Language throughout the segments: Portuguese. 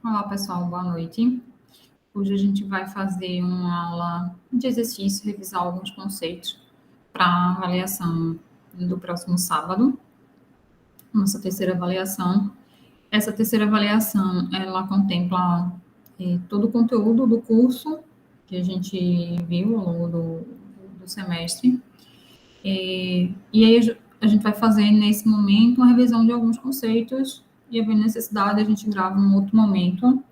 Olá, pessoal, boa noite. Hoje a gente vai fazer uma aula de exercício, revisar alguns conceitos para avaliação do próximo sábado, nossa terceira avaliação. Essa terceira avaliação, ela contempla todo o conteúdo do curso que a gente viu ao longo do semestre. E aí a gente vai fazer, nesse momento, uma revisão de alguns conceitos e, havendo necessidade, a gente grava um outro momento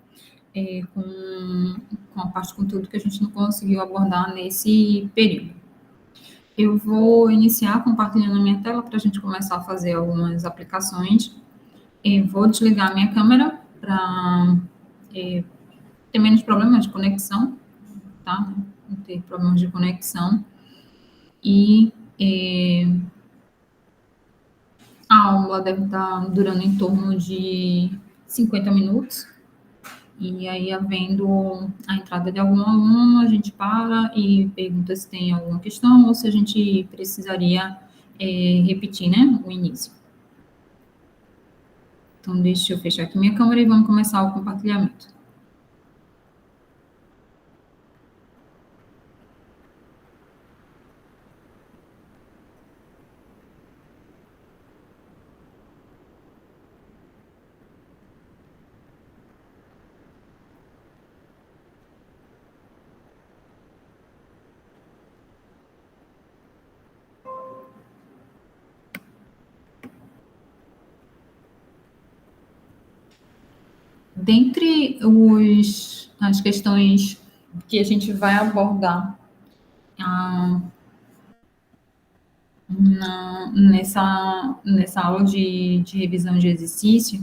com a parte de conteúdo que a gente não conseguiu abordar nesse período. Eu vou iniciar compartilhando a minha tela para a gente começar a fazer algumas aplicações. Vou desligar a minha câmera para ter menos problemas de conexão, tá? Não ter problemas de conexão. E a aula deve estar durando em torno de 50 minutos. E aí, havendo a entrada de algum aluno, a gente para e pergunta se tem alguma questão ou se a gente precisaria repetir, né, o início. Então, deixa eu fechar aqui minha câmera e vamos começar o compartilhamento. Dentre as questões que a gente vai abordar nessa aula de revisão de exercício,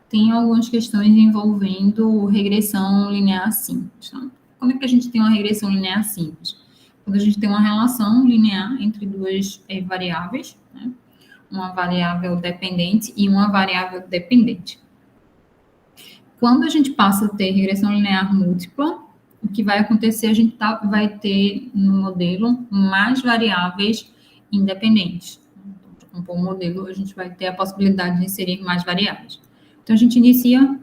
tem algumas questões envolvendo regressão linear simples. Tá? Quando é que a gente tem uma regressão linear simples? Quando a gente tem uma relação linear entre duas variáveis, né? Uma variável dependente e uma variável dependente. Quando a gente passa a ter regressão linear múltipla, o que vai acontecer, a gente vai ter no modelo mais variáveis independentes. Para compor o modelo, a gente vai ter a possibilidade de inserir mais variáveis. Então, a gente inicia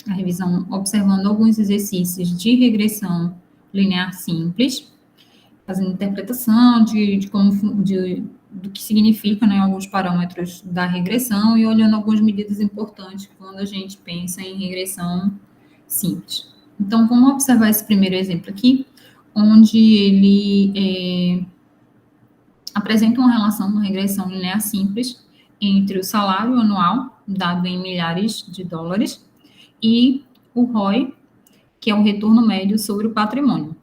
a revisão observando alguns exercícios de regressão linear simples, fazendo interpretação do que significa, né, alguns parâmetros da regressão e olhando algumas medidas importantes quando a gente pensa em regressão simples. Então, vamos observar esse primeiro exemplo aqui, onde ele apresenta uma relação, uma regressão linear simples entre o salário anual, dado em milhares de dólares, e o ROI, que é o retorno médio sobre o patrimônio.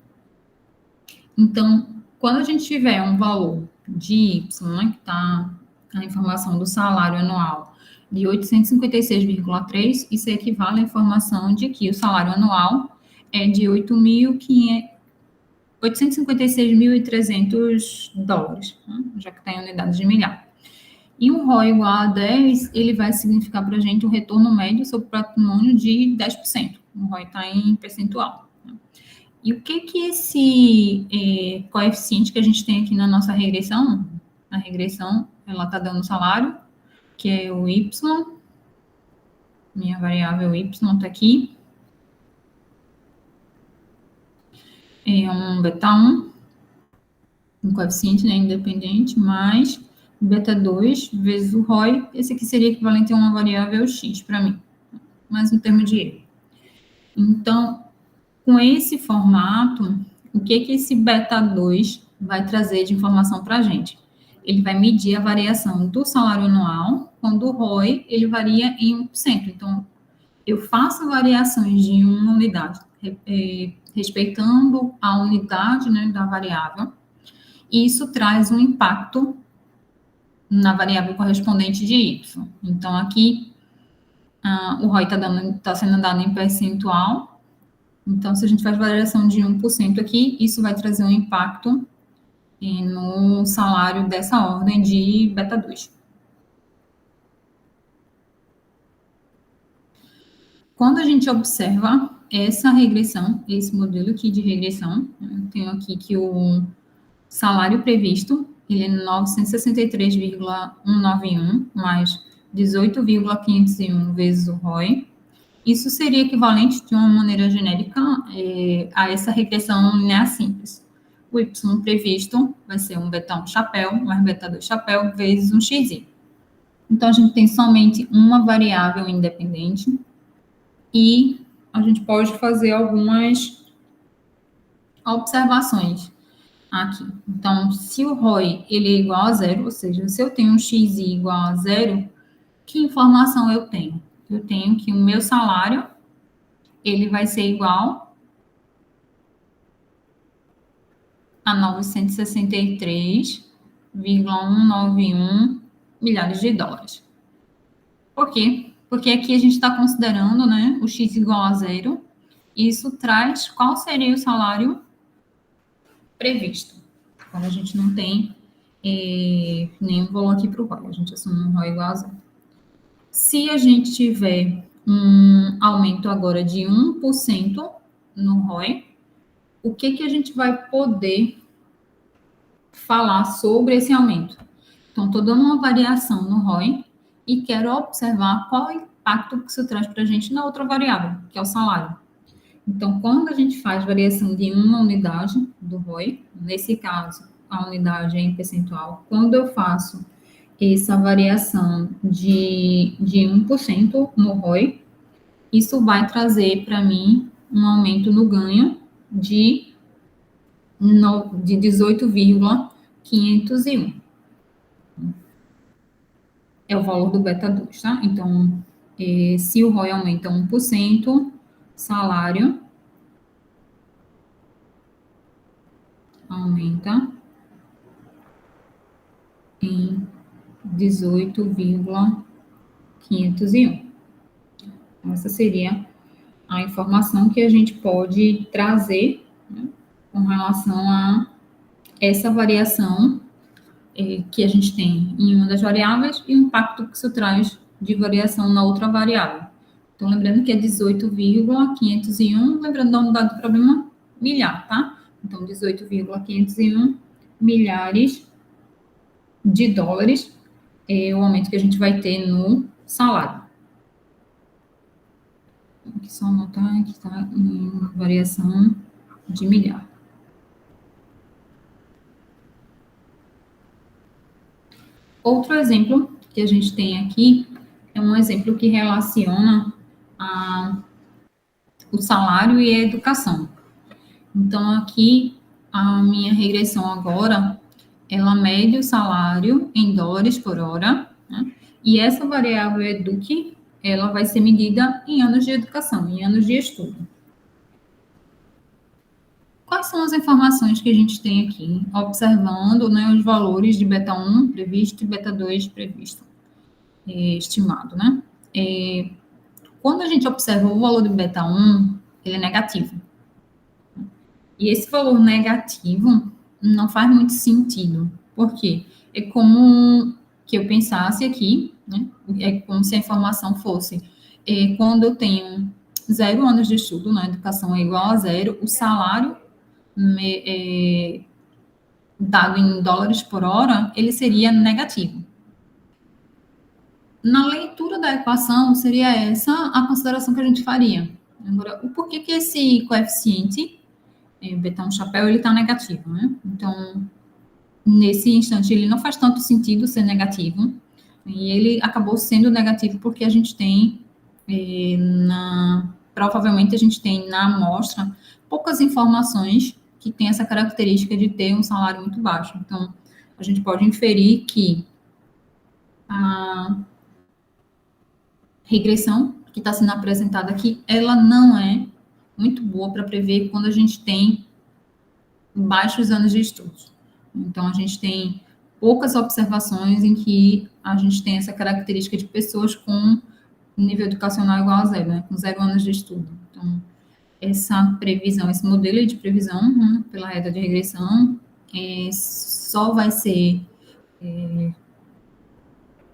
Então, quando a gente tiver um valor de Y, né, que está a informação do salário anual de 856,3, isso equivale à informação de que o salário anual é de 856.300 dólares, né, já que está em unidades de milhar. E um ROI igual a 10, ele vai significar para a gente um retorno médio sobre o patrimônio de 10%. O ROI está em percentual. Né? E o que esse coeficiente que a gente tem aqui na nossa regressão? A regressão, ela está dando o salário, que é o Y. Minha variável Y está aqui. É um beta 1, um coeficiente, né, independente, mais beta 2 vezes o ROI. Esse aqui seria equivalente a uma variável X para mim, mais um termo de erro. Então, com esse formato, o que esse beta 2 vai trazer de informação para a gente? Ele vai medir a variação do salário anual, quando o ROI ele varia em 1%. Então, eu faço variações de uma unidade, respeitando a unidade, né, da variável, e isso traz um impacto na variável correspondente de Y. Então, aqui, o ROI está sendo dado em percentual. Então, se a gente faz variação de 1% aqui, isso vai trazer um impacto no salário dessa ordem de beta 2. Quando a gente observa essa regressão, esse modelo aqui de regressão, eu tenho aqui que o salário previsto, ele é 963,191 mais 18,501 vezes o ROI, Isso seria equivalente, de uma maneira genérica, a essa regressão linear simples. O y previsto vai ser um beta 1 chapéu, mais beta 2 chapéu, vezes um xi. Então, a gente tem somente uma variável independente e a gente pode fazer algumas observações aqui. Então, se o ROI ele é igual a zero, ou seja, se eu tenho um xi igual a zero, que informação eu tenho? Eu tenho que o meu salário ele vai ser igual a 963,191 milhares de dólares. Por quê? Porque aqui a gente está considerando, né, o x igual a zero. Isso traz qual seria o salário previsto. Quando a gente não tem nenhum valor aqui para o ROI, a gente assume um ROI igual a zero. Se a gente tiver um aumento agora de 1% no ROI, o que a gente vai poder falar sobre esse aumento? Então, estou dando uma variação no ROI e quero observar qual é o impacto que isso traz para a gente na outra variável, que é o salário. Então, quando a gente faz variação de uma unidade do ROI, nesse caso, a unidade é em percentual, quando eu faço essa variação de 1% no ROI, isso vai trazer para mim um aumento no ganho de 18,501. É o valor do beta 2, tá? Então, se o ROI aumenta 1%, salário aumenta em 18,501. Essa seria a informação que a gente pode trazer, né, com relação a essa variação que a gente tem em uma das variáveis e o impacto que isso traz de variação na outra variável. Então, lembrando que é 18,501, lembrando da unidade do problema, milhar, tá? Então, 18,501 milhares de dólares é o aumento que a gente vai ter no salário. Aqui só anotar que está em variação de milhar. Outro exemplo que a gente tem aqui é um exemplo que relaciona o salário e a educação. Então, aqui, a minha regressão agora, ela mede o salário em dólares por hora, né? E essa variável EDUC, ela vai ser medida em anos de educação, em anos de estudo. Quais são as informações que a gente tem aqui, observando, né, os valores de beta 1 previsto e beta 2 previsto, estimado, né? Quando a gente observa o valor do beta 1, ele é negativo. E esse valor negativo não faz muito sentido. Por quê? É como que eu pensasse aqui, né? É como se a informação fosse, quando eu tenho 0 anos de estudo, na educação é igual a zero, o salário dado em dólares por hora, ele seria negativo. Na leitura da equação, seria essa a consideração que a gente faria. Agora, o porquê que esse coeficiente, beta 1 chapéu, ele está negativo, né? Então, nesse instante, ele não faz tanto sentido ser negativo, e ele acabou sendo negativo porque a gente tem, provavelmente a gente tem na amostra poucas informações que têm essa característica de ter um salário muito baixo. Então, a gente pode inferir que a regressão que está sendo apresentada aqui, ela não é muito boa para prever quando a gente tem baixos anos de estudos. Então, a gente tem poucas observações em que a gente tem essa característica de pessoas com nível educacional igual a zero, né? Com 0 anos de estudo. Então, essa previsão, esse modelo de previsão, né, pela reta de regressão, só vai ser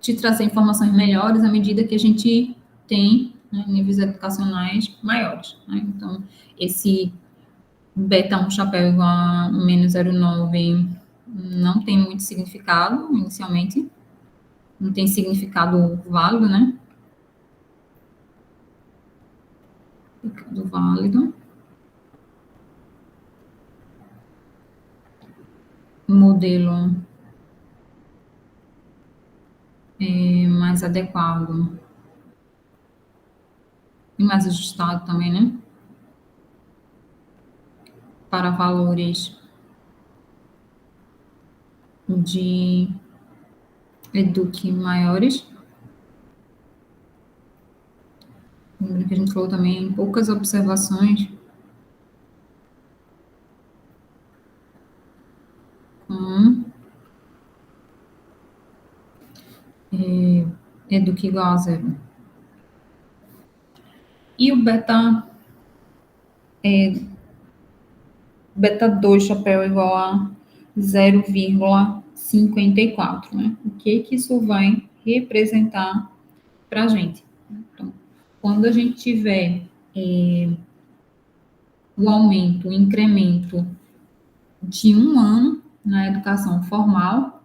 te trazer informações melhores à medida que a gente tem, né, níveis educacionais maiores, né? Então, esse beta 1 chapéu igual a menos 0,9 não tem muito significado inicialmente, não tem significado válido, né? Ficando válido. Modelo mais adequado e mais ajustado também, né? Para valores de Eduque maiores. Lembra que a gente falou também em poucas observações com Eduque igual a zero. E o beta 2 chapéu igual a 0,54, né? O que isso vai representar para a gente? Então, quando a gente tiver o aumento, o incremento de um ano na educação formal,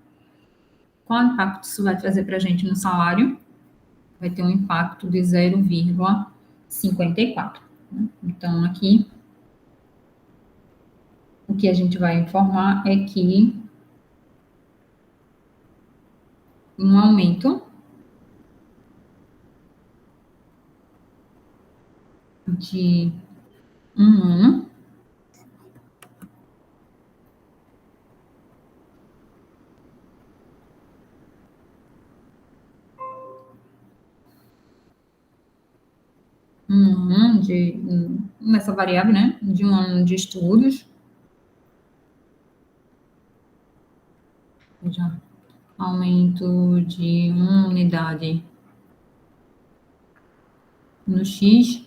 qual impacto isso vai trazer para a gente no salário? Vai ter um impacto de 0,54. Né? Então, aqui, o que a gente vai informar é que um aumento de um ano nessa variável, né, de um ano de estudos, já aumento de uma unidade no X,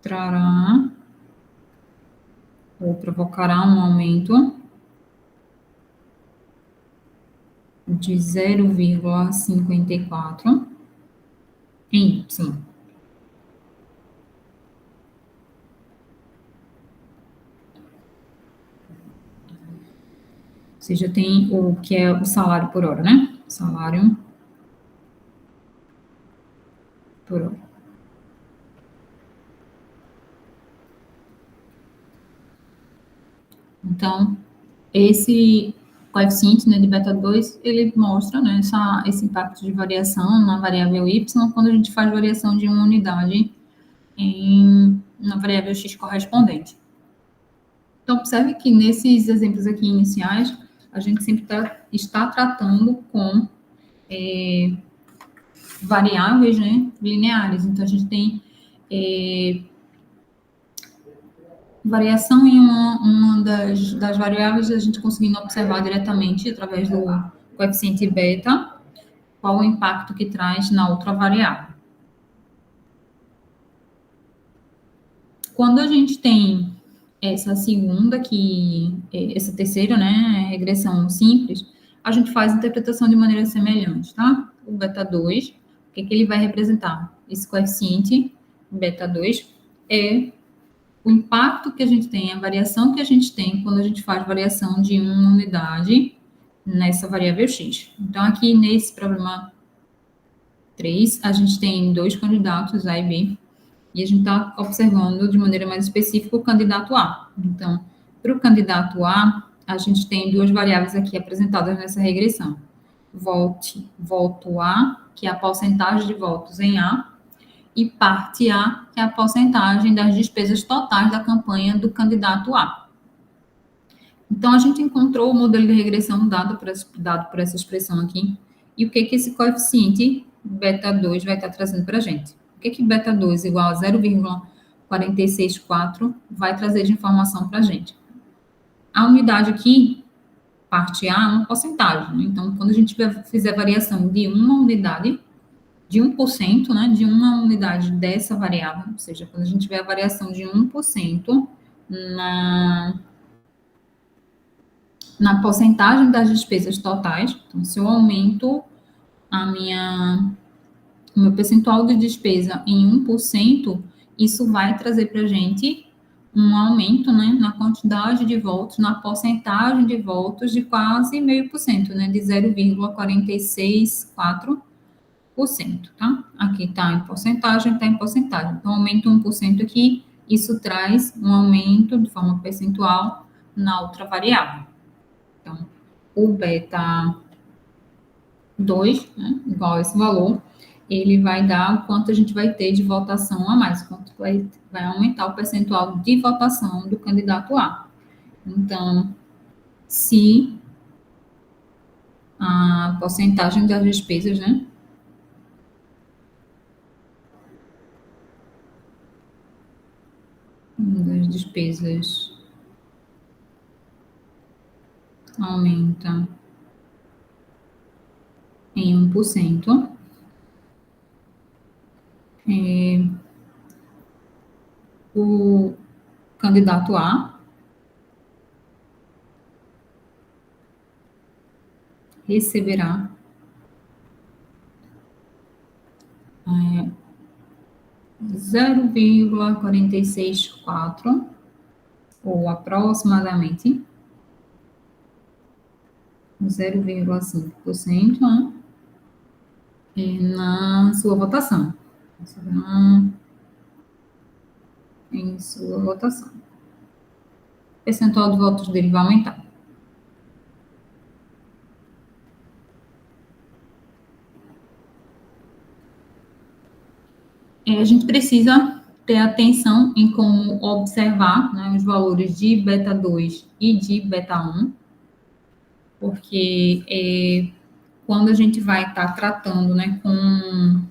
trará ou provocará um aumento de 0,54 em Y. Ou seja, tem o que é o salário por hora, né? Salário por hora. Então, esse coeficiente, né, de beta 2, ele mostra, né, esse impacto de variação na variável y quando a gente faz variação de uma unidade na variável x correspondente. Então, observe que nesses exemplos aqui iniciais, a gente sempre está tratando com variáveis, né, lineares. Então, a gente tem variação em uma das variáveis, a gente conseguindo observar diretamente através do coeficiente beta qual o impacto que traz na outra variável. Quando a gente tem essa terceira, né, regressão simples, a gente faz a interpretação de maneira semelhante, tá? O beta 2, o que ele vai representar? Esse coeficiente beta 2 é o impacto que a gente tem, a variação que a gente tem quando a gente faz variação de uma unidade nessa variável x. Então, aqui nesse problema 3, a gente tem dois candidatos, A e B, e a gente está observando de maneira mais específica o candidato A. Então, para o candidato A, a gente tem duas variáveis aqui apresentadas nessa regressão. Voto A, que é a porcentagem de votos em A, e parte A, que é a porcentagem das despesas totais da campanha do candidato A. Então, a gente encontrou o modelo de regressão dado por essa expressão aqui, e o que esse coeficiente beta 2 vai estar trazendo para a gente. O que beta 2 igual a 0,464 vai trazer de informação para a gente? A unidade aqui, parte A, é uma porcentagem. Né? Então, quando a gente fizer variação de uma unidade, de 1%, né, de uma unidade dessa variável, ou seja, quando a gente tiver a variação de 1% na porcentagem das despesas totais, então, se eu aumento o meu percentual de despesa em 1%, isso vai trazer para a gente um aumento, né, na quantidade de votos, na porcentagem de votos de quase 0,5%, né, de 0,464%. 1%, tá? Aqui está em porcentagem, está em porcentagem. Então, aumenta 1% aqui, isso traz um aumento de forma percentual na outra variável. Então, o beta 2, né, igual a esse valor, ele vai dar o quanto a gente vai ter de votação a mais, quanto vai aumentar o percentual de votação do candidato A. Então, se a porcentagem das despesas, né, das despesas aumenta em 1%, o candidato A receberá 0,464, ou aproximadamente 0,5%, né, na sua votação. Em sua votação. O percentual de votos dele vai aumentar. A gente precisa ter atenção em como observar, né, os valores de beta 2 e de beta 1, porque quando a gente vai estar tratando, né, com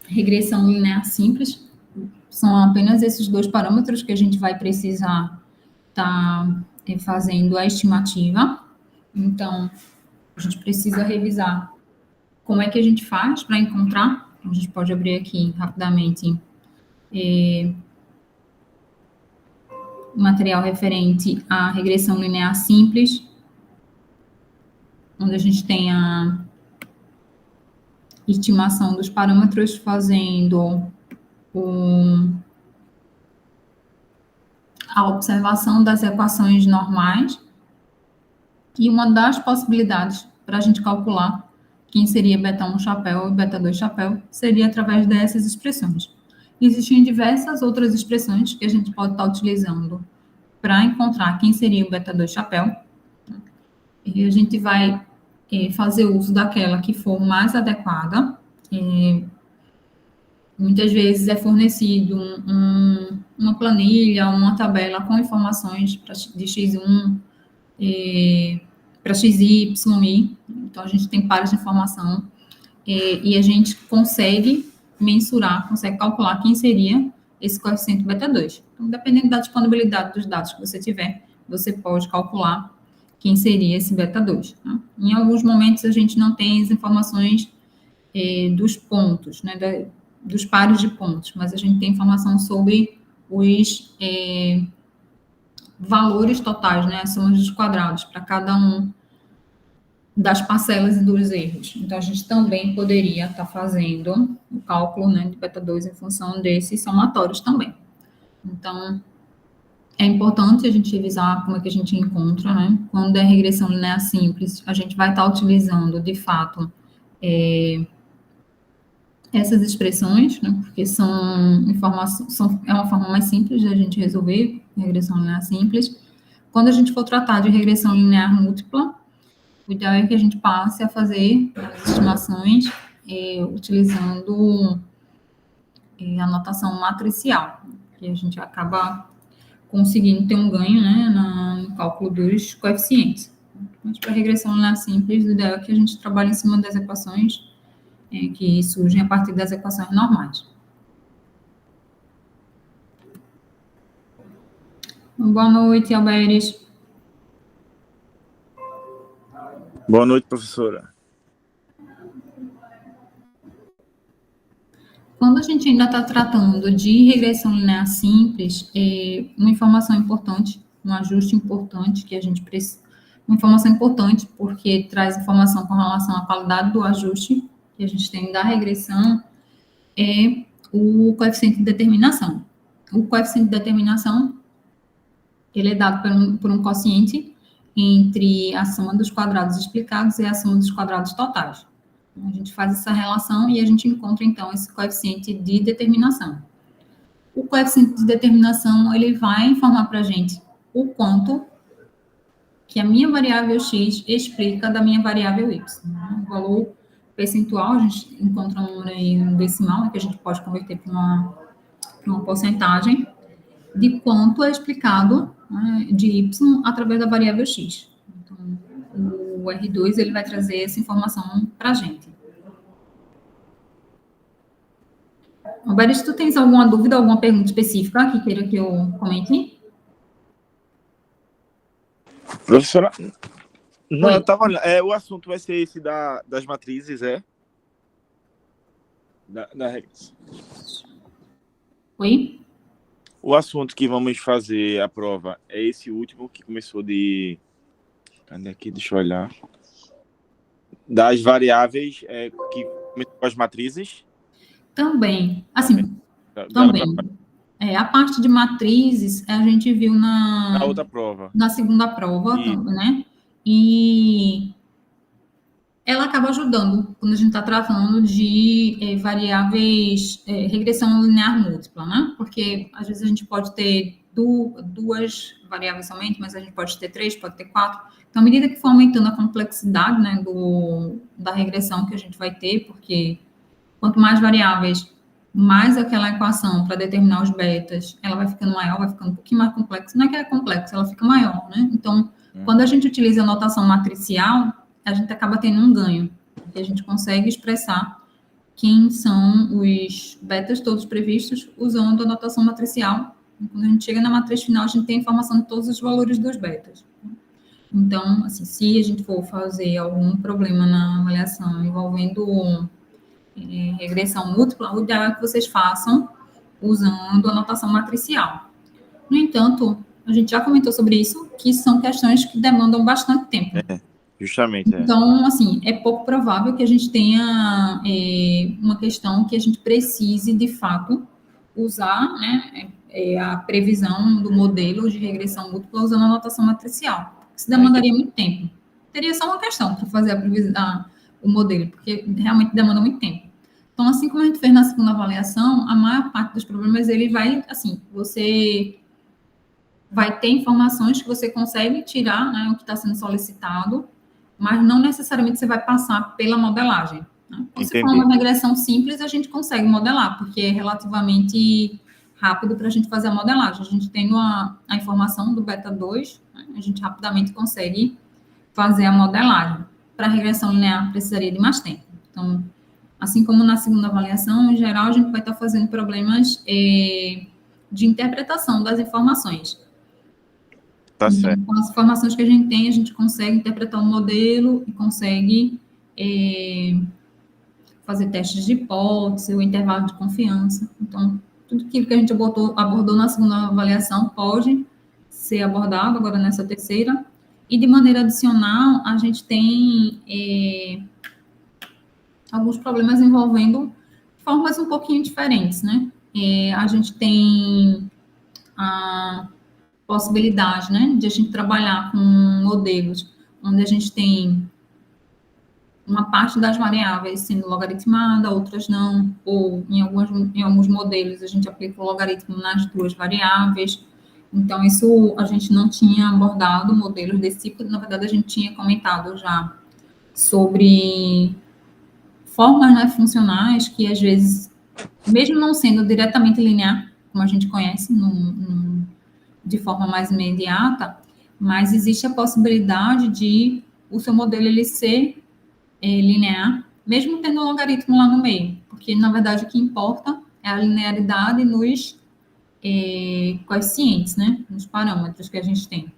regressão linear simples, são apenas esses dois parâmetros que a gente vai precisar estar fazendo a estimativa. Então, a gente precisa revisar como é que a gente faz para encontrar. A gente pode abrir aqui rapidamente material referente à regressão linear simples, onde a gente tem a estimação dos parâmetros fazendo a observação das equações normais, e uma das possibilidades para a gente calcular quem seria beta 1 chapéu e beta 2 chapéu seria através dessas expressões. Existem diversas outras expressões que a gente pode estar utilizando para encontrar quem seria o beta 2 chapéu, e a gente vai fazer uso daquela que for mais adequada. Muitas vezes é fornecido uma planilha, uma tabela com informações de X1, para XY, Y, então a gente tem pares de informação, e a gente consegue mensurar, consegue calcular quem seria esse coeficiente beta 2. Então, dependendo da disponibilidade dos dados que você tiver, você pode calcular quem seria esse beta 2. Tá? Em alguns momentos, a gente não tem as informações dos pontos, né, dos pares de pontos, mas a gente tem informação sobre os valores totais, né, as somas dos quadrados, para cada um das parcelas e dos erros. Então, a gente também poderia estar fazendo o cálculo, né, de beta 2 em função desses somatórios também. Então, é importante a gente revisar como é que a gente encontra, né? Quando é regressão linear simples, a gente vai estar utilizando, de fato, essas expressões, né? Porque é uma forma mais simples de a gente resolver regressão linear simples. Quando a gente for tratar de regressão linear múltipla, o ideal é que a gente passe a fazer as estimações utilizando a notação matricial, que a gente acaba conseguindo ter um ganho, né, no cálculo dos coeficientes. Mas para regressão linear simples, o ideal é que a gente trabalhe em cima das equações que surgem a partir das equações normais. Boa noite, Alberes. Boa noite, professora. Quando a gente ainda está tratando de regressão linear simples, uma informação importante, um ajuste importante que a gente precisa, uma informação importante porque traz informação com relação à qualidade do ajuste que a gente tem da regressão, é o coeficiente de determinação. O coeficiente de determinação, ele é dado por um quociente entre a soma dos quadrados explicados e a soma dos quadrados totais. A gente faz essa relação e a gente encontra, então, esse coeficiente de determinação. O coeficiente de determinação, ele vai informar para a gente o quanto que a minha variável x explica da minha variável y. O valor percentual, a gente encontra um número aí um decimal, né, que a gente pode converter para uma porcentagem de quanto é explicado, né, de y através da variável x. Então, o R2 ele vai trazer essa informação para a gente. Alberto, tu tens alguma dúvida, alguma pergunta específica que queira que eu comente? Professora, não, Oi. eu tava olhando. O assunto vai ser esse das matrizes, da regressão. Oi? O assunto que vamos fazer a prova é esse último que começou de... Cadê aqui? Deixa eu olhar. Das variáveis que começou com as matrizes. Também. Assim, Da outra também. A parte de matrizes a gente viu Da outra prova. na segunda prova, né? E ela acaba ajudando quando a gente está tratando de variáveis, regressão linear múltipla, né? Porque às vezes a gente pode ter duas variáveis somente, mas a gente pode ter 3, pode ter 4. Então, à medida que for aumentando a complexidade, né, da regressão que a gente vai ter, porque quanto mais variáveis, mais aquela equação para determinar os betas, ela vai ficando maior, vai ficando um pouquinho mais complexa. Não é que é complexa, ela fica maior, né? Então, quando a gente utiliza a notação matricial, a gente acaba tendo um ganho, porque a gente consegue expressar quem são os betas todos previstos usando a notação matricial. Quando a gente chega na matriz final, a gente tem a informação de todos os valores dos betas. Então, assim, se a gente for fazer algum problema na avaliação envolvendo regressão múltipla, o ideal é que vocês façam usando a notação matricial. No entanto, a gente já comentou sobre isso, que são questões que demandam bastante tempo. Justamente. Então, assim, é pouco provável que a gente tenha uma questão que a gente precise, de fato, usar, né, a previsão do modelo de regressão múltipla usando a notação matricial. Isso demandaria muito tempo. Teria só uma questão para fazer o modelo, porque realmente demanda muito tempo. Então, assim como a gente fez na segunda avaliação, a maior parte dos problemas, ele vai, assim, você vai ter informações que você consegue tirar, né, o que está sendo solicitado, mas não necessariamente você vai passar pela modelagem. Né? Então, se for uma regressão simples, a gente consegue modelar, porque é relativamente rápido para a gente fazer a modelagem. A gente tendo a informação do beta 2, né, a gente rapidamente consegue fazer a modelagem. Para a regressão linear, precisaria de mais tempo. Então, assim como na segunda avaliação, em geral, a gente vai estar fazendo problemas de interpretação das informações. Tá certo. Com as informações que a gente tem, a gente consegue interpretar o modelo e consegue fazer testes de hipótese, o intervalo de confiança. Então, tudo aquilo que a gente abordou na segunda avaliação pode ser abordado agora nessa terceira. E, de maneira adicional, a gente tem alguns problemas envolvendo formas um pouquinho diferentes, né? A gente tem a possibilidade, né, de a gente trabalhar com modelos onde a gente tem uma parte das variáveis sendo logaritmada, outras não, ou em alguns modelos a gente aplica o logaritmo nas duas variáveis. Então, isso a gente não tinha abordado modelos desse tipo, na verdade a gente tinha comentado já sobre formas, né, funcionais que às vezes, mesmo não sendo diretamente linear, como a gente conhece de forma mais imediata, mas existe a possibilidade de o seu modelo ele ser linear, mesmo tendo um logaritmo lá no meio, porque, na verdade, o que importa é a linearidade nos coeficientes, né, nos parâmetros que a gente tem.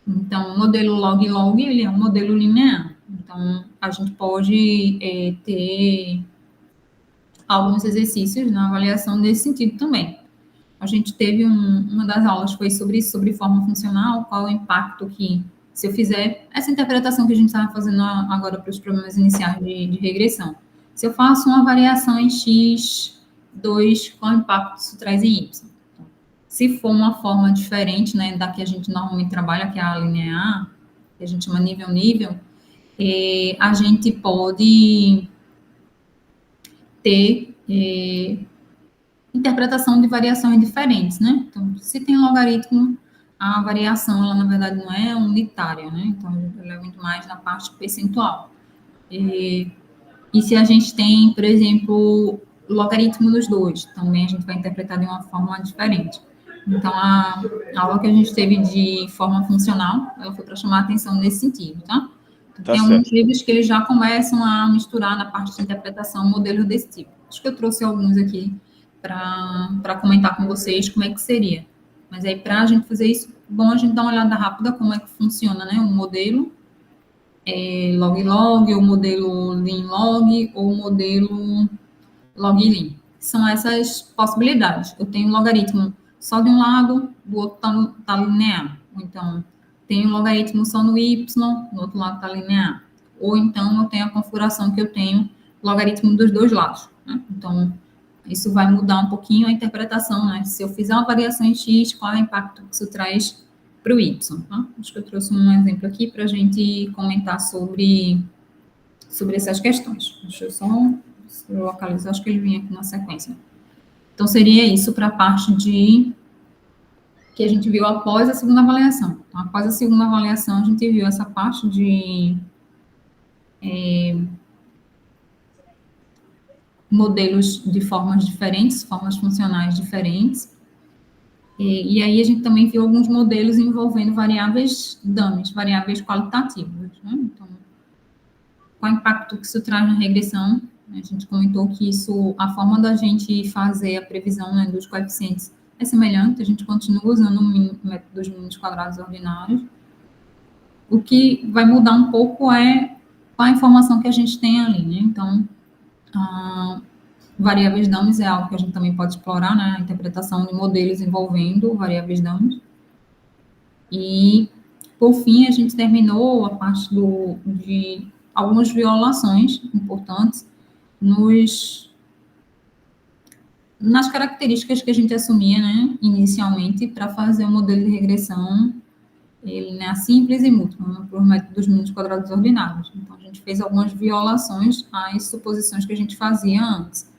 Então, o modelo log-log, ele é um modelo linear. Então, a gente pode ter alguns exercícios na avaliação nesse sentido também. A gente teve uma das aulas foi sobre isso, sobre forma funcional, qual o impacto que, se eu fizer essa interpretação que a gente estava fazendo agora para os problemas iniciais de regressão. Se eu faço uma variação em x2, qual o impacto isso traz em y? Se for uma forma diferente, né, da que a gente normalmente trabalha, que é a linear, que a gente chama nível, a gente pode ter interpretação de variações diferentes, né? Então, se tem logaritmo, a variação, ela na verdade não é unitária, né? Então, ela é muito mais na parte percentual. E se a gente tem, por exemplo, logaritmo dos dois, também a gente vai interpretar de uma forma diferente. Então, a aula que a gente teve de forma funcional, ela foi para chamar a atenção nesse sentido, tá? Então, Tá tem certo. alguns livros que eles já começam a misturar na parte de interpretação modelos desse tipo. Acho que eu trouxe alguns aqui para comentar com vocês como é que seria. Mas aí, para a gente fazer isso, bom a gente dar uma olhada rápida como é que funciona, né? O modelo log-log, o modelo lean-log ou o modelo log-lean. São essas possibilidades. Eu tenho um logaritmo só de um lado, do outro tá linear. Ou então, tenho um logaritmo só no y, no outro lado está linear. Ou então, eu tenho a configuração que eu tenho logaritmo dos dois lados. Né? Então, isso vai mudar um pouquinho a interpretação, né? Se eu fizer uma variação em x, qual é o impacto que isso traz para o y? Tá? Acho que eu trouxe um exemplo aqui para a gente comentar sobre essas questões. Deixa eu só localizar, acho que ele vinha aqui na sequência. Então, seria isso para a parte de que a gente viu após a segunda avaliação. Então, após a segunda avaliação, a gente viu essa parte de modelos de formas diferentes, formas funcionais diferentes. E aí a gente também viu alguns modelos envolvendo variáveis dummies, variáveis qualitativas. Né? Então, qual o impacto que isso traz na regressão? A gente comentou que isso, a forma da gente fazer a previsão, né, dos coeficientes é semelhante, a gente continua usando o método dos mínimos quadrados ordinários. O que vai mudar um pouco é qual a informação que a gente tem ali, né? Então, variáveis dummies é algo que a gente também pode explorar, né? A interpretação de modelos envolvendo variáveis dummies. E, por fim, a gente terminou a parte de algumas violações importantes nas características que a gente assumia, né, inicialmente, para fazer o modelo de regressão linear simples e múltipla, né, por método dos mínimos quadrados ordinários. Então, a gente fez algumas violações às suposições que a gente fazia antes.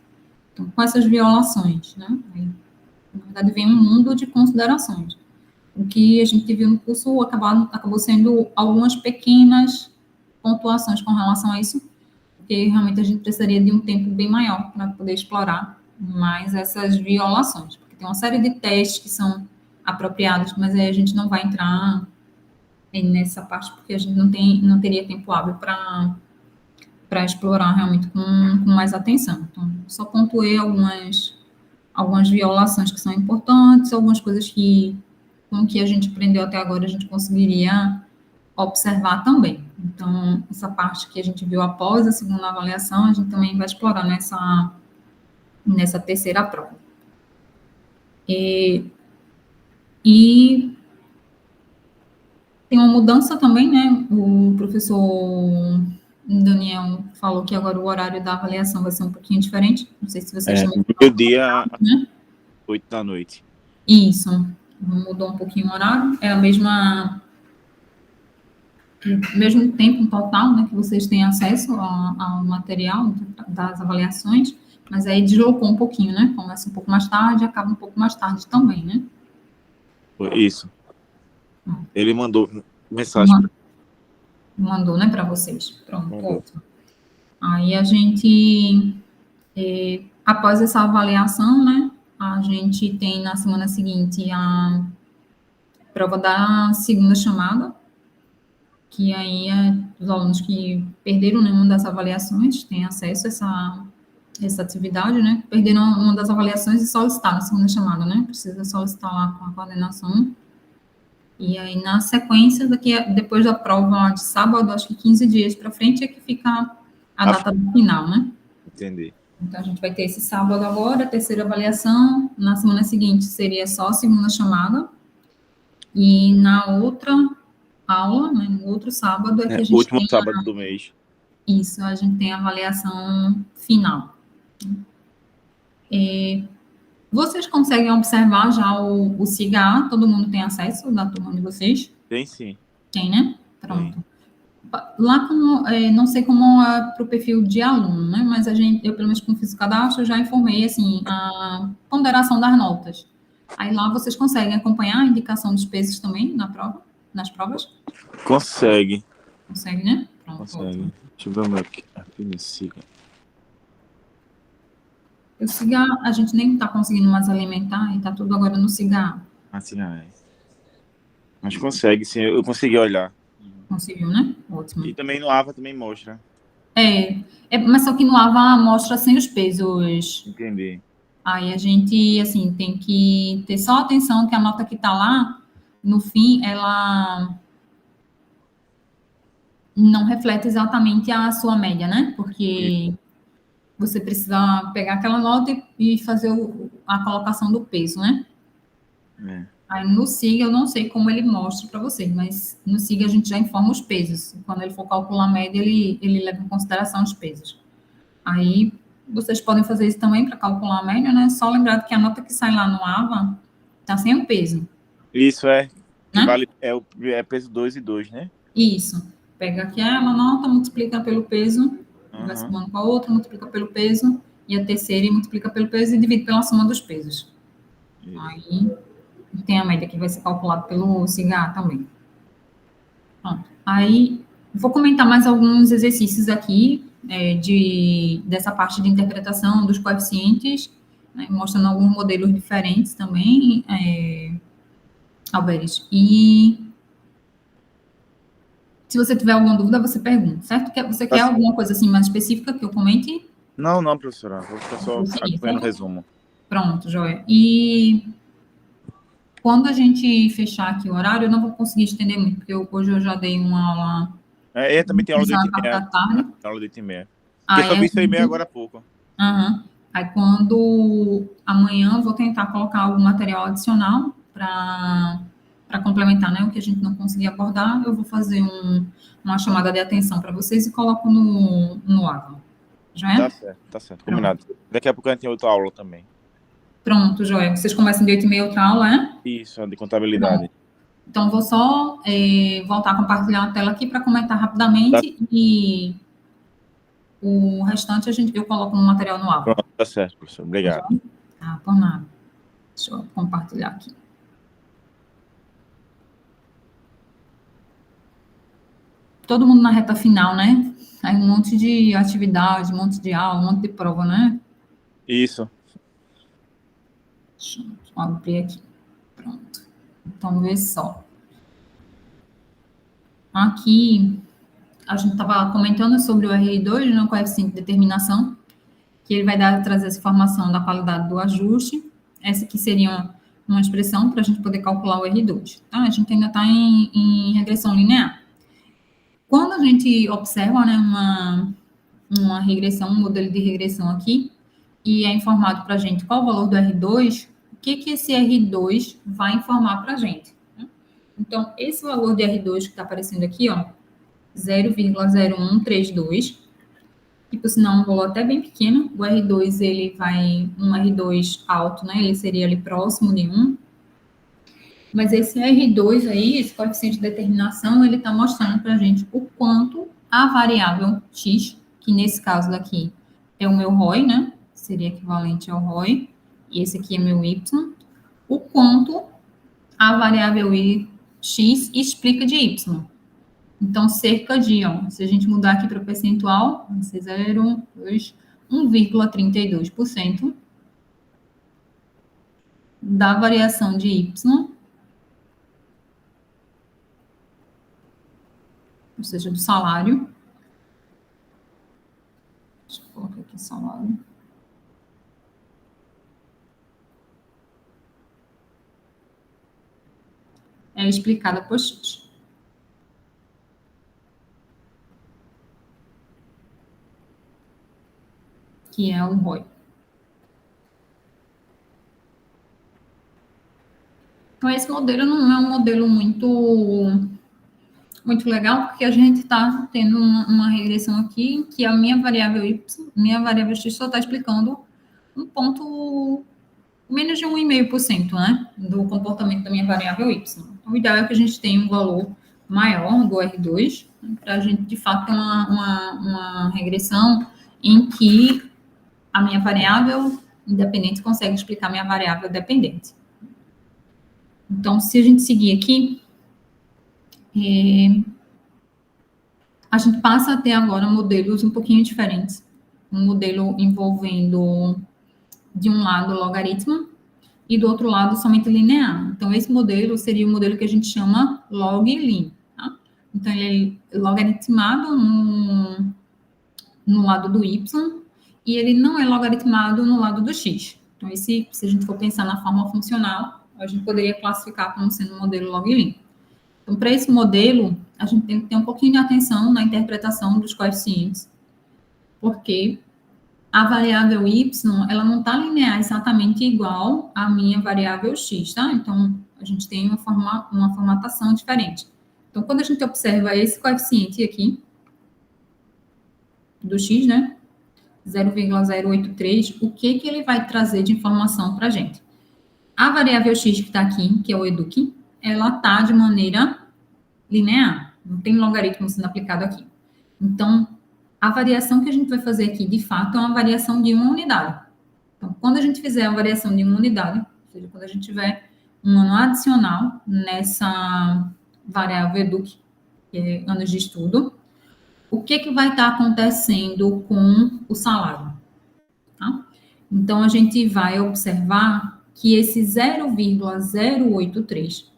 Então, com essas violações, né, aí, na verdade, vem um mundo de considerações. O que a gente viu no curso acabou sendo algumas pequenas pontuações com relação a isso, porque realmente a gente precisaria de um tempo bem maior para poder explorar mais essas violações, porque tem uma série de testes que são apropriados, mas aí a gente não vai entrar nessa parte, porque a gente não teria tempo hábil para explorar realmente com mais atenção. Então, só pontuei algumas violações que são importantes, algumas coisas que, com o que a gente aprendeu até agora, a gente conseguiria observar também. Então, essa parte que a gente viu após a segunda avaliação, a gente também vai explorar nessa terceira prova. E tem uma mudança também, né? O professor Daniel falou que agora o horário da avaliação vai ser um pouquinho diferente. Não sei se vocês também... Meio-dia, né? 8 da noite. Isso. Mudou um pouquinho o horário. É a mesmo tempo total, né, que vocês têm acesso ao material das avaliações, mas aí deslocou um pouquinho, né? Começa um pouco mais tarde, acaba um pouco mais tarde também, né? Isso. Ele mandou mensagem. Mandou, né, para vocês. Pronto, Mandou. ótimo. Aí a gente, após essa avaliação, né, a gente tem na semana seguinte a prova da segunda chamada, que aí os alunos que perderam nenhuma das avaliações têm acesso a essa atividade, né? Perderam uma das avaliações e solicitaram a segunda chamada, né? Precisa solicitar lá com a coordenação. E aí, na sequência, depois da prova de sábado, acho que 15 dias para frente é que fica a data do final, né? Entendi. Então, a gente vai ter esse sábado agora, a terceira avaliação. Na semana seguinte, seria só a segunda chamada. E na outra aula, né, no outro sábado, é que a gente último tem sábado do mês. Isso, a gente tem a avaliação final. Vocês conseguem observar já o CIGA? Todo mundo tem acesso da turma de vocês? Tem sim. Tem, né? Pronto. Lá, não sei como é para o perfil de aluno, né? Mas eu, pelo menos, como fiz o cadastro, eu já informei, assim, a ponderação das notas. Aí lá vocês conseguem acompanhar a indicação dos pesos também nas provas? Consegue. Consegue, né? Pronto, Consegue. ótimo. Deixa eu ver o meu aqui. Aqui no Siga. O SIGA, a gente nem está conseguindo mais alimentar e está tudo agora no SIGA. Assim, mas consegue, sim. Eu consegui olhar. Conseguiu, né? Ótimo. E também no AVA também mostra. Mas só que no AVA mostra sem os pesos. Entendi. Aí a gente, assim, tem que ter só atenção que a nota que está lá, no fim, ela não reflete exatamente a sua média, né? Porque você precisa pegar aquela nota e fazer a colocação do peso, né? É. Aí no SIG eu não sei como ele mostra para vocês, mas no SIG a gente já informa os pesos. Quando ele for calcular a média, ele leva em consideração os pesos. Aí vocês podem fazer isso também para calcular a média, né? Só lembrar que a nota que sai lá no AVA tá sem o peso, Isso que né? vale, é peso 2 e 2, né? Isso. Pega aquela nota, multiplica pelo peso, vai Uhum. somando com a outra, multiplica pelo peso, e a terceira e multiplica pelo peso e divide pela soma dos pesos. Isso. Aí tem a média que vai ser calculada pelo CIGA também. Pronto. Aí vou comentar mais alguns exercícios aqui dessa parte de interpretação dos coeficientes, né, mostrando alguns modelos diferentes também, Alberes. E se você tiver alguma dúvida, você pergunta, certo? Você quer alguma coisa assim mais específica que eu comente? Não, professora. Vou ficar só acompanhando o resumo. Pronto, joia. E quando a gente fechar aqui o horário, eu não vou conseguir estender muito, porque hoje eu já dei uma aula. Também tem aula de 8h30. Da tarde. Aula de 8h30. Porque eu Aí só a vi isso aí gente... meio agora há pouco. Uhum. Aí quando amanhã eu vou tentar colocar algum material adicional para complementar, né, o que a gente não conseguir abordar, eu vou fazer uma chamada de atenção para vocês e coloco no aula. Já é? Tá certo, combinado. Daqui a pouco a gente tem outra aula também. Pronto, joia. Vocês começam de 8h30 outra aula, é? Isso, de contabilidade. Então, vou só voltar a compartilhar a tela aqui para comentar rapidamente e o restante eu coloco no material no aula. Pronto, tá certo, professor. Obrigado. Ah, por nada. Deixa eu compartilhar aqui. Todo mundo na reta final, né? Aí um monte de atividade, um monte de aula, um monte de prova, né? Isso. Deixa eu abrir aqui. Pronto. Então, vê só. Aqui, a gente estava comentando sobre o RI2, né, o coeficiente de determinação, que ele vai trazer essa informação da qualidade do ajuste. Essa aqui seria uma expressão para a gente poder calcular o R2. Tá? A gente ainda está em regressão linear. Quando a gente observa, né, uma regressão, um modelo de regressão aqui, e é informado para a gente qual o valor do R2, o que esse R2 vai informar para a gente. Né? Então, esse valor de R2 que está aparecendo aqui, ó, 0,0132, que por sinal é um valor até bem pequeno, o R2, ele vai, um R2 alto, né, ele seria ali próximo de 1, mas esse R2 aí, esse coeficiente de determinação, ele está mostrando para a gente o quanto a variável x, que nesse caso daqui é o meu ROI, né? Seria equivalente ao ROI, e esse aqui é meu y, o quanto a variável x explica de y. Então, cerca de, ó, se a gente mudar aqui para percentual, vai ser 1,32% da variação de y, ou seja, do salário. Deixa eu colocar aqui salário. É explicada por X. Que é o ROI. Então, esse modelo não é um modelo muito legal, porque a gente está tendo uma regressão aqui em que a minha variável y, minha variável x só está explicando um ponto, menos de 1,5%, né, do comportamento da minha variável y. Então, o ideal é que a gente tenha um valor maior do R2, para a gente, de fato, ter uma regressão em que a minha variável independente consegue explicar a minha variável dependente. Então, se a gente seguir aqui, a gente passa a ter agora modelos um pouquinho diferentes. Um modelo envolvendo, de um lado, logaritmo, e do outro lado, somente linear. Então, esse modelo seria o modelo que a gente chama log-lin. Tá? Então, ele é logaritmado no lado do y, e ele não é logaritmado no lado do x. Então, se a gente for pensar na forma funcional, a gente poderia classificar como sendo um modelo log-lin. Então, para esse modelo, a gente tem que ter um pouquinho de atenção na interpretação dos coeficientes, porque a variável y, ela não está linear exatamente igual à minha variável x, tá? Então, a gente tem uma formatação diferente. Então, quando a gente observa esse coeficiente aqui, do x, né? 0,083, o que ele vai trazer de informação para a gente? A variável x que está aqui, que é o EDUC, ela está de maneira linear, não tem logaritmo sendo aplicado aqui. Então, a variação que a gente vai fazer aqui, de fato, é uma variação de uma unidade. Então, quando a gente fizer a variação de uma unidade, ou seja, quando a gente tiver um ano adicional nessa variável EDUC, que é anos de estudo, o que vai estar acontecendo com o salário? Tá? Então, a gente vai observar que esse 0,083,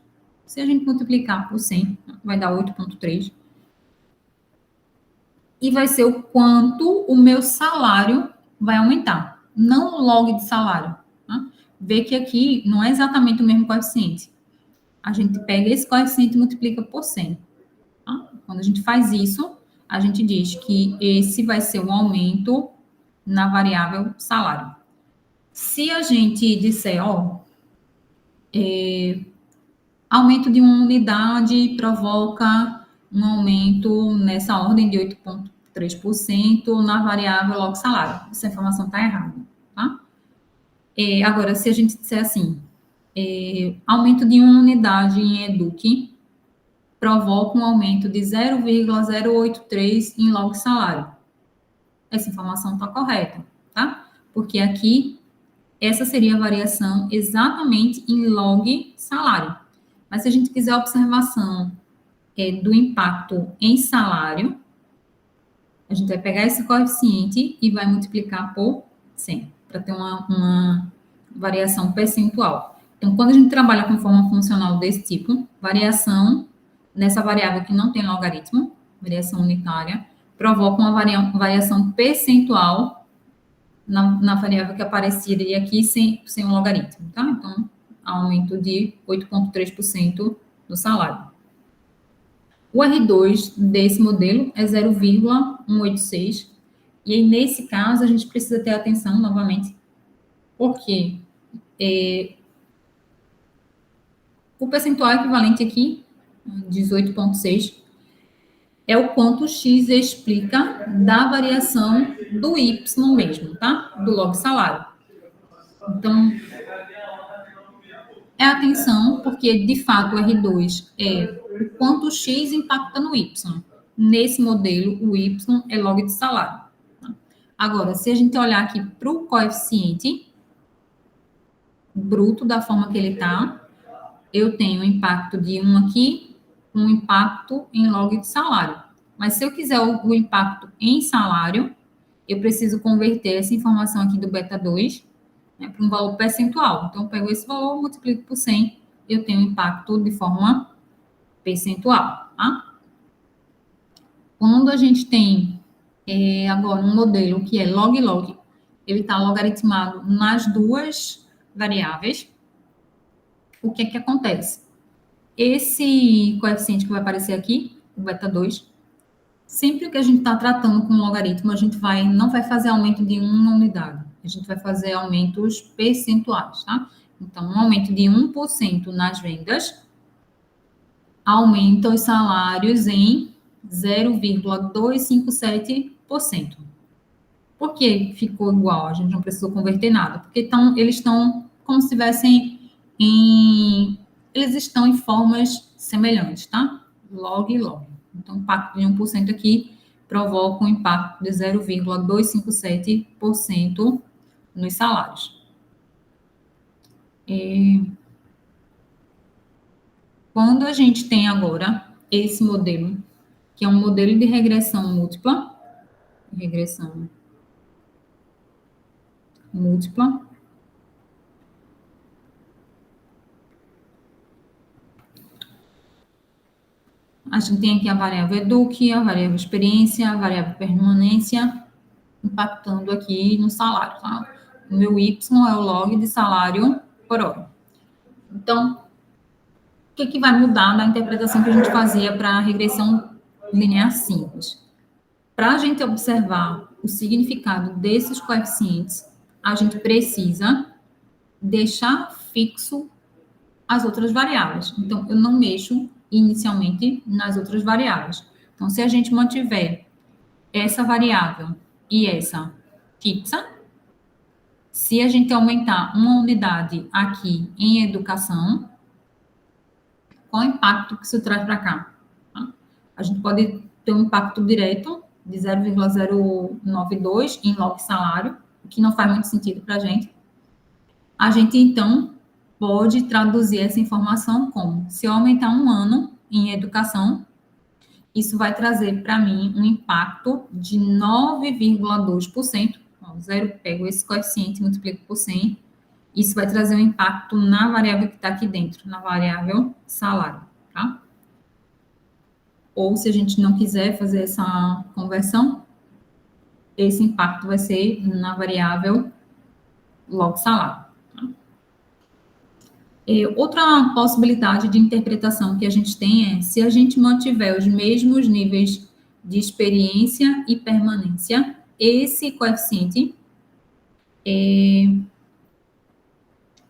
se a gente multiplicar por 100, vai dar 8,3, e vai ser o quanto o meu salário vai aumentar, não o log de salário. Tá? Vê que aqui não é exatamente o mesmo coeficiente. A gente pega esse coeficiente e multiplica por 100. Tá? Quando a gente faz isso, a gente diz que esse vai ser um aumento na variável salário. Se a gente disser, ó, aumento de uma unidade provoca um aumento nessa ordem de 8,3% na variável log salário. Essa informação está errada, tá? Agora, se a gente disser assim, aumento de uma unidade em EDUC provoca um aumento de 0,083 em log salário. Essa informação está correta, tá? Porque aqui, essa seria a variação exatamente em log salário. Mas se a gente quiser a observação do impacto em salário, a gente vai pegar esse coeficiente e vai multiplicar por 100, para ter uma variação percentual. Então, quando a gente trabalha com forma funcional desse tipo, variação nessa variável que não tem logaritmo, variação unitária, provoca uma variação percentual na variável que apareceria aqui sem um logaritmo, tá? Então, aumento de 8,3% do salário. O R2 desse modelo é 0,186, e aí, nesse caso, a gente precisa ter atenção novamente, porque o percentual equivalente aqui, 18,6%, é o quanto x explica da variação do y mesmo, tá? Do log salário. Então, atenção, porque, de fato, o R2 é o quanto x impacta no y. Nesse modelo, o y é log de salário. Tá? Agora, se a gente olhar aqui para o coeficiente bruto, da forma que ele está, eu tenho um impacto de 1 aqui, um impacto em log de salário. Mas se eu quiser o impacto em salário, eu preciso converter essa informação aqui do beta 2, né, para um valor percentual. Então, eu pego esse valor, multiplico por 100, eu tenho impacto de forma percentual. Tá? Quando a gente tem agora um modelo que é log-log, ele está logaritmado nas duas variáveis, o que acontece? Esse coeficiente que vai aparecer aqui, o beta 2, sempre que a gente está tratando com logaritmo, a gente não vai fazer aumento de uma unidade, a gente vai fazer aumentos percentuais, tá? Então, um aumento de 1% nas vendas aumenta os salários em 0,257%. Por que ficou igual? A gente não precisou converter nada, porque eles estão como se estivessem eles estão em formas semelhantes, tá? log e log. Então, o impacto de 1% aqui provoca um impacto de 0,257% nos salários. Quando a gente tem agora esse modelo, que é um modelo de regressão múltipla, a gente tem aqui a variável EDUC, a variável experiência, a variável permanência, impactando aqui no salário, tá? O meu Y é o log de salário por hora. Então, o que vai mudar da interpretação que a gente fazia para a regressão linear simples? Para a gente observar o significado desses coeficientes, a gente precisa deixar fixo as outras variáveis. Então, eu não mexo inicialmente nas outras variáveis. Então, se a gente mantiver essa variável e essa fixa, se a gente aumentar uma unidade aqui em educação, qual é o impacto que isso traz para cá? A gente pode ter um impacto direto de 0,092 em log salário, o que não faz muito sentido para a gente. A gente, então, pode traduzir essa informação como, se eu aumentar um ano em educação, isso vai trazer para mim um impacto de 9,2%. Pego esse coeficiente, multiplico por 100, isso vai trazer um impacto na variável que está aqui dentro, na variável salário, tá? Ou se a gente não quiser fazer essa conversão, esse impacto vai ser na variável log salário. Tá? Outra possibilidade de interpretação que a gente tem é se a gente mantiver os mesmos níveis de experiência e permanência, esse coeficiente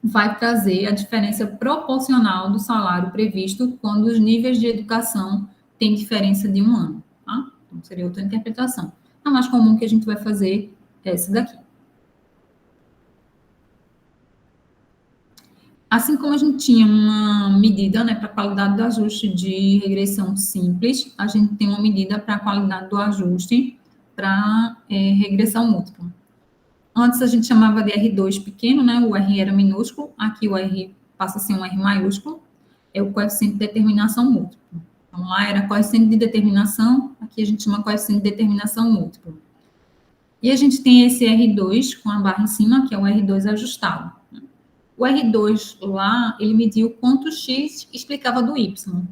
vai trazer a diferença proporcional do salário previsto quando os níveis de educação têm diferença de um ano. Tá? Então, seria outra interpretação. A mais comum que a gente vai fazer é essa daqui. Assim como a gente tinha uma medida, né, para a qualidade do ajuste de regressão simples, a gente tem uma medida para a qualidade do ajuste para regressão múltipla. Antes a gente chamava de R2 pequeno, né? O R era minúsculo, aqui o R passa a ser um R maiúsculo, é o coeficiente de determinação múltipla. Então, lá era coeficiente de determinação, aqui a gente chama coeficiente de determinação múltipla. E a gente tem esse R2 com a barra em cima, que é o R2 ajustado. O R2 lá, ele mediu quanto X explicava do Y.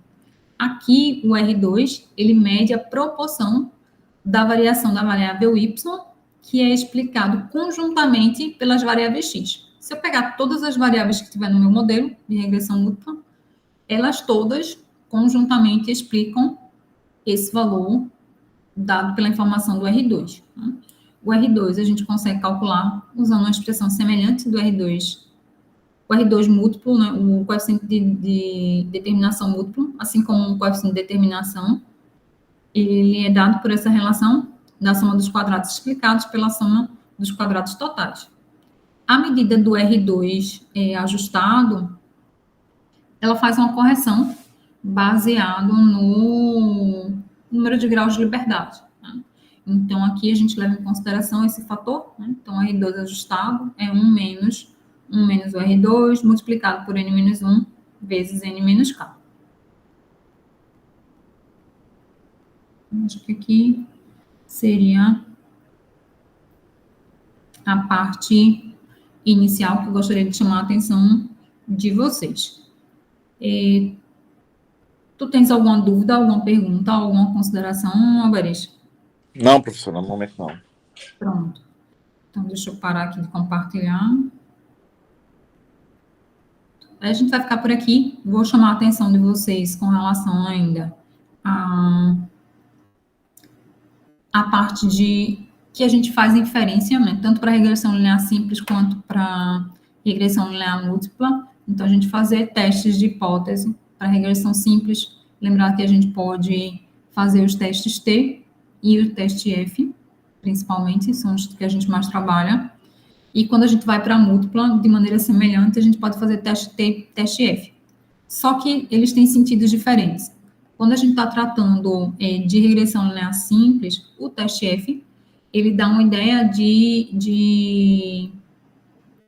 Aqui, o R2, ele mede a proporção da variação da variável Y, que é explicado conjuntamente pelas variáveis X. Se eu pegar todas as variáveis que tiver no meu modelo de regressão múltipla, elas todas conjuntamente explicam esse valor dado pela informação do R2. Né? O R2 a gente consegue calcular usando uma expressão semelhante do R2, o R2 múltiplo, né, o coeficiente de determinação múltiplo, assim como o coeficiente de determinação, ele é dado por essa relação da soma dos quadrados explicados pela soma dos quadrados totais. A medida do R2 ajustado, ela faz uma correção baseado no número de graus de liberdade. Né? Então, aqui a gente leva em consideração esse fator. Né? Então, o R2 ajustado é 1 menos o R2 multiplicado por N menos 1 vezes N menos K. Acho que aqui seria a parte inicial que eu gostaria de chamar a atenção de vocês. Tu tens alguma dúvida, alguma pergunta, alguma consideração, Alberich? Não, professora, no momento não. Pronto. Então, deixa eu parar aqui de compartilhar. A gente vai ficar por aqui. Vou chamar a atenção de vocês com relação ainda a parte de que a gente faz inferência, né? Tanto para regressão linear simples quanto para regressão linear múltipla. Então, a gente fazer testes de hipótese para regressão simples. Lembrar que a gente pode fazer os testes T e o teste F, principalmente, são os que a gente mais trabalha. E quando a gente vai para a múltipla, de maneira semelhante, a gente pode fazer teste T, teste F. Só que eles têm sentidos diferentes. Quando a gente está tratando de regressão linear simples, o teste F, ele dá uma ideia de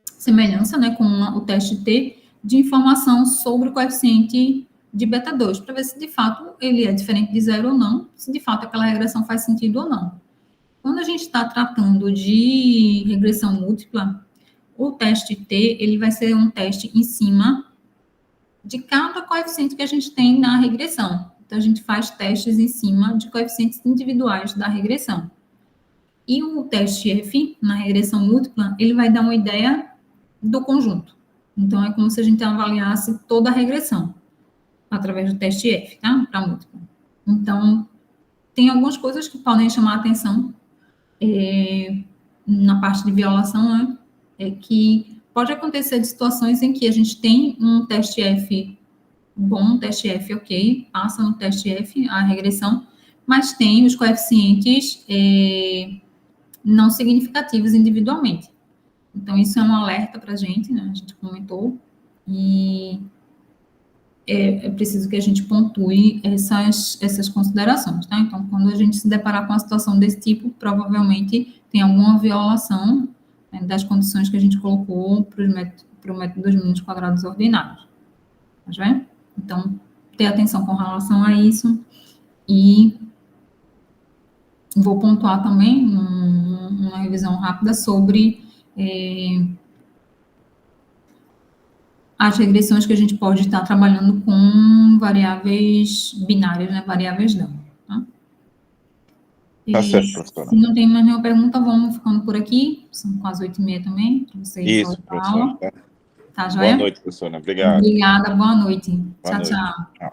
semelhança, né, com o teste T, de informação sobre o coeficiente de beta 2, para ver se de fato ele é diferente de zero ou não, se de fato aquela regressão faz sentido ou não. Quando a gente está tratando de regressão múltipla, o teste T, ele vai ser um teste em cima de cada coeficiente que a gente tem na regressão. Então, a gente faz testes em cima de coeficientes individuais da regressão. E o teste F, na regressão múltipla, ele vai dar uma ideia do conjunto. Então, é como se a gente avaliasse toda a regressão, através do teste F, tá? Para múltipla. Então, tem algumas coisas que podem chamar a atenção na parte de violação, né? É que pode acontecer de situações em que a gente tem um teste F bom, um teste F ok, passa no teste F a regressão, mas tem os coeficientes não significativos individualmente. Então, isso é um alerta para a gente, né? A gente comentou, e é preciso que a gente pontue essas considerações, tá? Então, quando a gente se deparar com uma situação desse tipo, provavelmente tem alguma violação, né, das condições que a gente colocou para o método dos mínimos quadrados ordinários. Tá vendo? Então, ter atenção com relação a isso, e vou pontuar também uma revisão rápida sobre as regressões que a gente pode estar trabalhando com variáveis binárias, né, variáveis não. Tá? Tá certo, professora. Se não tem mais nenhuma pergunta, vamos ficando por aqui. São quase 8h30 também, para vocês. Isso, professora. Tá, joia? Boa noite, professora. Obrigado. Obrigada, boa noite. Boa noite. Tchau. Tchau.